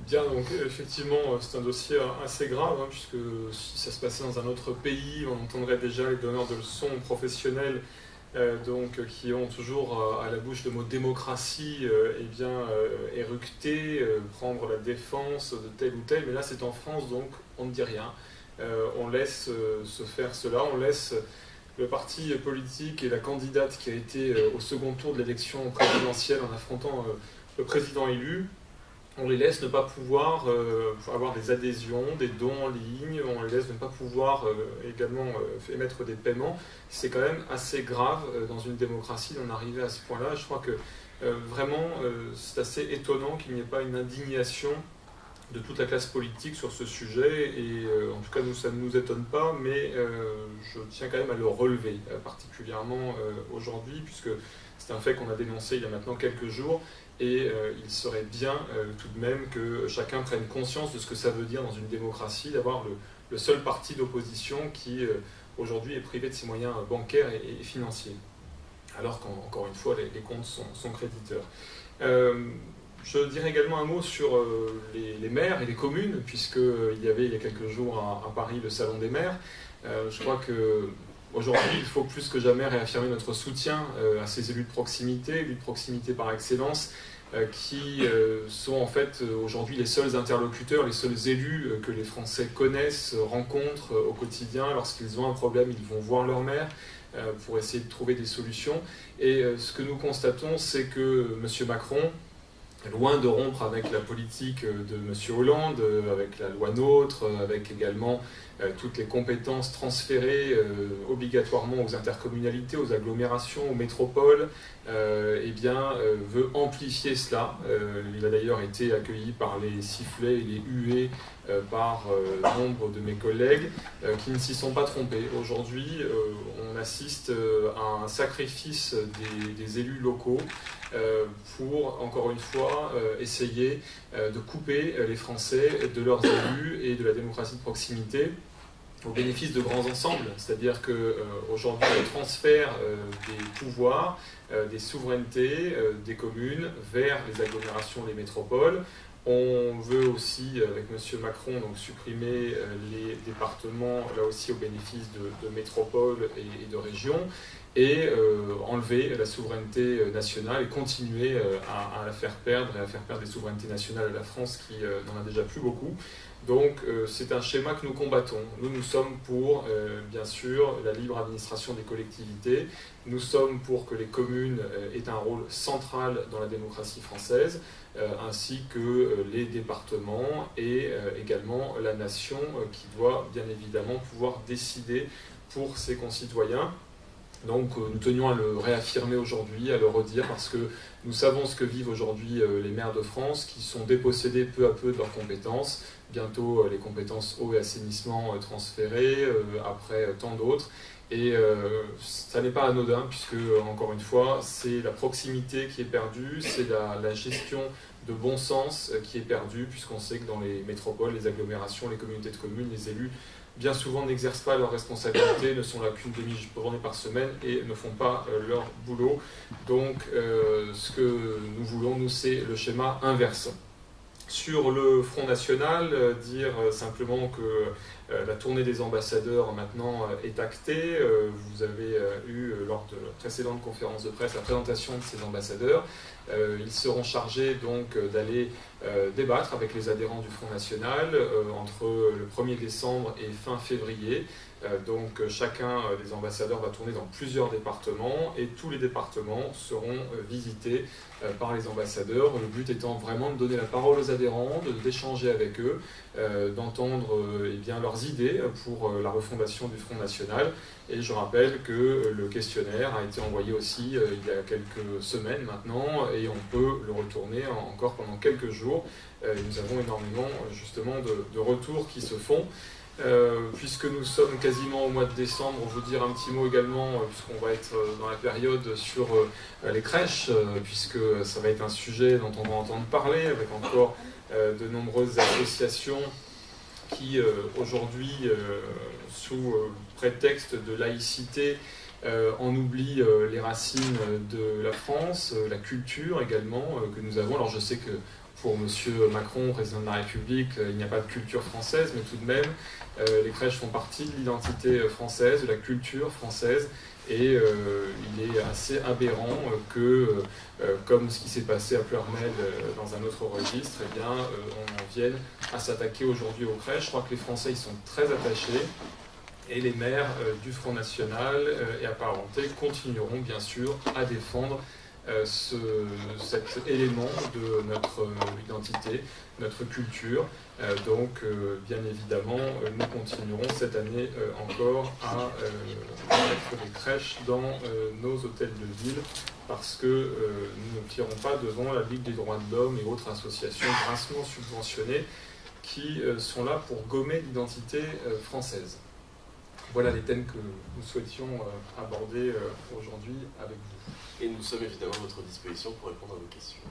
Bien, donc effectivement, c'est un dossier assez grave, hein, puisque si ça se passait dans un autre pays, on entendrait déjà les donneurs de leçons professionnels qui ont toujours à la bouche le mot démocratie éructer, prendre la défense de tel ou tel, mais là c'est en France, donc on ne dit rien. On laisse se faire cela, on laisse le parti politique et la candidate qui a été au second tour de l'élection présidentielle en affrontant le président élu. On les laisse ne pas pouvoir avoir des adhésions, des dons en ligne, on les laisse ne pas pouvoir également émettre des paiements. C'est quand même assez grave dans une démocratie d'en arriver à ce point-là. Je crois que vraiment c'est assez étonnant qu'il n'y ait pas une indignation de toute la classe politique sur ce sujet, et en tout cas nous, ça ne nous étonne pas, mais je tiens quand même à le relever, particulièrement aujourd'hui, puisque c'est un fait qu'on a dénoncé il y a maintenant quelques jours. Et il serait bien tout de même que chacun prenne conscience de ce que ça veut dire dans une démocratie d'avoir le seul parti d'opposition qui aujourd'hui est privé de ses moyens bancaires et financiers, alors qu'encore une fois les comptes sont créditeurs. Je dirais également un mot sur les maires et les communes, puisqu'il y avait il y a quelques jours à Paris le Salon des maires. Je crois que aujourd'hui, il faut plus que jamais réaffirmer notre soutien à ces élus de proximité par excellence, qui sont en fait aujourd'hui les seuls interlocuteurs, les seuls élus que les Français connaissent, rencontrent au quotidien. Lorsqu'ils ont un problème, ils vont voir leur maire pour essayer de trouver des solutions. Et ce que nous constatons, c'est que M. Macron, loin de rompre avec la politique de M. Hollande, avec la loi NOTRe, avec également toutes les compétences transférées obligatoirement aux intercommunalités, aux agglomérations, aux métropoles, veut amplifier cela. Il a d'ailleurs été accueilli par les sifflets et les huées par nombre de mes collègues qui ne s'y sont pas trompés. Aujourd'hui, on assiste à un sacrifice des élus locaux pour, encore une fois, essayer de couper les Français de leurs élus et de la démocratie de proximité au bénéfice de grands ensembles. C'est-à-dire qu'aujourd'hui, le transfert des pouvoirs, des souverainetés des communes vers les agglomérations, les métropoles. On veut aussi, avec M. Macron, donc, supprimer les départements, là aussi au bénéfice de métropoles et de régions, et enlever la souveraineté nationale et continuer à la faire perdre et à faire perdre les souverainetés nationales à la France qui n'en a déjà plus beaucoup. Donc c'est un schéma que nous combattons. Nous sommes pour, bien sûr, la libre administration des collectivités. Nous sommes pour que les communes aient un rôle central dans la démocratie française, ainsi que les départements et également la nation qui doit bien évidemment pouvoir décider pour ses concitoyens. Donc nous tenions à le réaffirmer aujourd'hui, à le redire, parce que nous savons ce que vivent aujourd'hui les maires de France, qui sont dépossédés peu à peu de leurs compétences, bientôt les compétences eau et assainissement transférées, après tant d'autres. Et ça n'est pas anodin, puisque, encore une fois, c'est la proximité qui est perdue, c'est la gestion de bon sens qui est perdue, puisqu'on sait que dans les métropoles, les agglomérations, les communautés de communes, les élus, bien souvent n'exercent pas leurs responsabilités, ne sont là qu'une demi-journée par semaine et ne font pas leur boulot. Donc ce que nous voulons, nous, c'est le schéma inverse. Sur le Front National, dire simplement que la tournée des ambassadeurs maintenant est actée. Vous avez eu, lors de la précédente conférence de presse, la présentation de ces ambassadeurs. Ils seront chargés donc d'aller débattre avec les adhérents du Front National entre le 1er décembre et fin février. Donc chacun des ambassadeurs va tourner dans plusieurs départements et tous les départements seront visités par les ambassadeurs. Le but étant vraiment de donner la parole aux adhérents, d'échanger avec eux, d'entendre leurs idées pour la refondation du Front National. Et je rappelle que le questionnaire a été envoyé aussi il y a quelques semaines maintenant et on peut le retourner encore pendant quelques jours. Nous avons énormément justement de retours qui se font. Puisque nous sommes quasiment au mois de décembre, on veut dire un petit mot également, puisqu'on va être dans la période sur les crèches, puisque ça va être un sujet dont on va entendre parler, avec encore de nombreuses associations qui aujourd'hui, sous prétexte de laïcité, on oublie les racines de la France, la culture également que nous avons. Alors je sais que pour M. Macron, président de la République, il n'y a pas de culture française, mais tout de même, les crèches font partie de l'identité française, de la culture française, et il est assez aberrant que, comme ce qui s'est passé à Pleurmel dans un autre registre, eh bien, on en vienne à s'attaquer aujourd'hui aux crèches. Je crois que les Français y sont très attachés, et les maires du Front National et apparentés continueront bien sûr à défendre cet élément de notre identité, notre culture. Donc, bien évidemment, nous continuerons cette année encore à mettre des crèches dans nos hôtels de ville parce que nous ne tirons pas devant la Ligue des droits de l'homme et autres associations grassement subventionnées qui sont là pour gommer l'identité française. Voilà les thèmes que nous souhaitions aborder aujourd'hui avec vous. Et nous sommes évidemment à votre disposition pour répondre à vos questions.